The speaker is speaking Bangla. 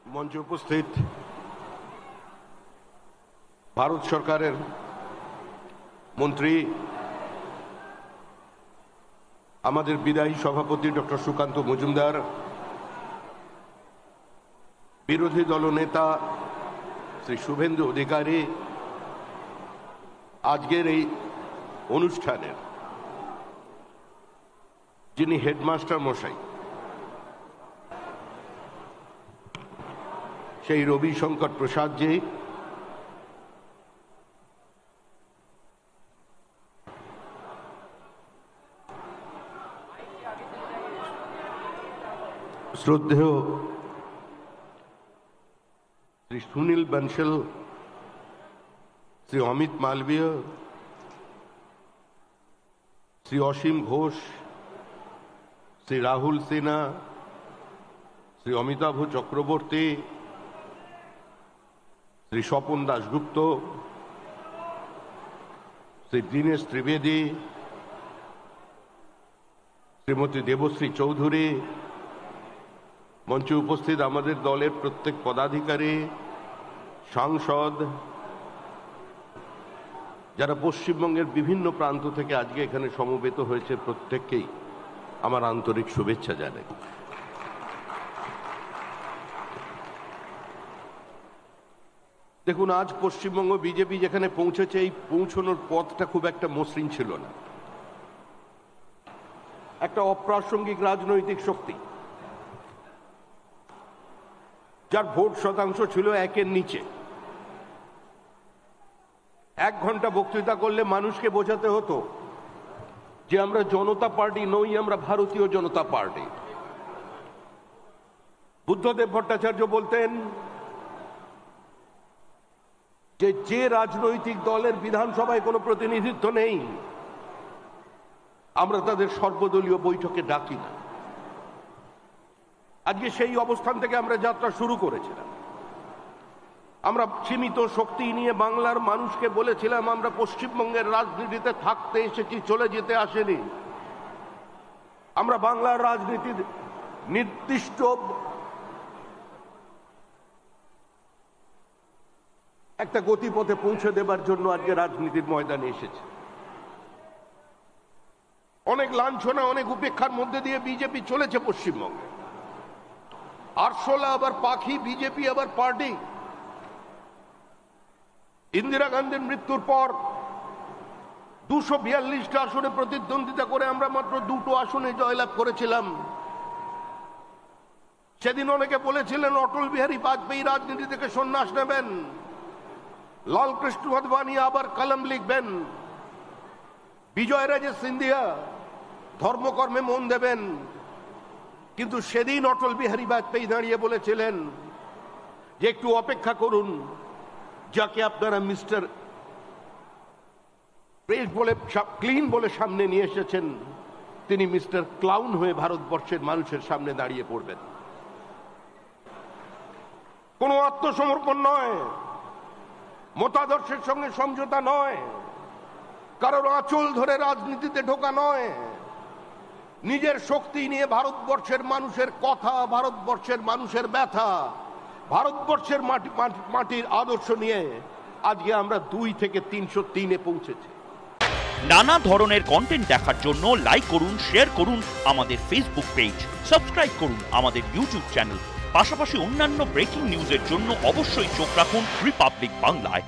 মঞ্চে উপস্থিত ভারত সরকারের মন্ত্রী, আমাদের বিদায়ী সভাপতি ডক্টর সুকান্ত মজুমদার, বিরোধী দলনেতা শ্রী শুভেন্দু অধিকারী, আজকের এই অনুষ্ঠানের যিনি হেডমাস্টার মশাই সেই রবিশঙ্কর প্রসাদজি, শ্রদ্ধেয় শ্রী সুনীল বনশল, শ্রী অমিত মালবীয়, শ্রী অসীম ঘোষ, শ্রী রাহুল সিনহা, শ্রী অমিতাভ চক্রবর্তী, শ্রী স্বপন দাশগুপ্ত, শ্রী দীনেশ ত্রিবেদী, শ্রীমতী দেবশ্রী চৌধুরী, মঞ্চে উপস্থিত আমাদের দলের প্রত্যেক পদাধিকারী, সাংসদ, যারা পশ্চিমবঙ্গের বিভিন্ন প্রান্ত থেকে আজকে এখানে সমবেত হয়েছে, প্রত্যেককেই আমার আন্তরিক শুভেচ্ছা জানাই। দেখুন, আজ পশ্চিমবঙ্গ বিজেপি যেখানে পৌঁছেছে, এই পৌঁছানোর পথটা খুব একটা মসৃণ ছিল না। একটা অপ্রাসঙ্গিক রাজনৈতিক শক্তি, যার ভোট শতাংশ ছিল 1-এর নিচে, 1 ঘন্টা বক্তৃতা করলে মানুষকে বোঝাতে হতো যে আমরা জনতা পার্টি নই, আমরা ভারতীয় জনতা পার্টি। বুদ্ধদেব ভট্টাচার্য বলতেন যে রাজনৈতিক দলের বিধানসভায় কোনো প্রতিনিধিত্ব নেই, আমরা তাদের সর্বদলীয় বৈঠকে ডাকি না। আজকে সেই অবস্থান থেকে আমরা যাত্রা শুরু করেছিলাম। আমরা সীমিত শক্তি নিয়ে বাংলার মানুষকে বলেছিলাম আমরা পশ্চিমবঙ্গের রাজনীতিতে থাকতে এসেছি, চলে যেতে আসেনি। আমরা বাংলার রাজনীতির নির্দিষ্ট একটা গতিপথে পৌঁছে দেবার জন্য আজকে রাজনীতির ময়দানে এসেছে। অনেক লাঞ্ছনা, অনেক উপেক্ষার মধ্যে দিয়ে বিজেপি চলেছে পশ্চিমবঙ্গে। আরশোলা আবার পাখি, বিজেপি আবার পার্টি। ইন্দিরা গান্ধীর মৃত্যুর পর 242টা আসনে প্রতিদ্বন্দ্বিতা করে আমরা মাত্র 2টো আসনে জয়লাভ করেছিলাম। সেদিন অনেকে বলেছিলেন অটল বিহারী বাজপেয়ী রাজনীতি থেকে সন্ন্যাস নেবেন, লালকৃষ্ণ আদবানি আবার কলম লিখবেন, বিজয় রাজে সিন্ধিয়া ধর্মকর্মে মন দেবেন। কিন্তু সেদিন অটল বিহারী বাজপেয়ী দাঁড়িয়ে বলেছিলেন যে একটু অপেক্ষা করুন, যাকে আপনারা মিস্টার প্রেস বলে, ক্লিন বলে সামনে নিয়ে এসেছেন, তিনি মিস্টার ক্লাউন হয়ে ভারতবর্ষের মানুষের সামনে দাঁড়িয়ে পড়বেন। কোনো আত্মসমর্পণ নয়, মতাদর্শের সঙ্গে সমঝোতা নয়, কারোর আঁচল ধরে রাজনীতিতে ঢোকা নয়, নিজের শক্তি নিয়ে ভারতবর্ষের মানুষের কথা, ভারতবর্ষের মানুষের ব্যথা, ভারতবর্ষের মাটির আদর্শ নিয়ে আজকে আমরা 2 থেকে 303-এ পৌঁছেছি। নানা ধরনের কন্টেন্ট দেখার জন্য লাইক করুন, শেয়ার করুন আমাদের ফেসবুক পেজ, সাবস্ক্রাইব করুন আমাদের ইউটিউব চ্যানেল। পাশাপাশি অন্যান্য ব্রেকিং নিউজের জন্য অবশ্যই চোখ রাখুন রিপাবলিক বাংলায়।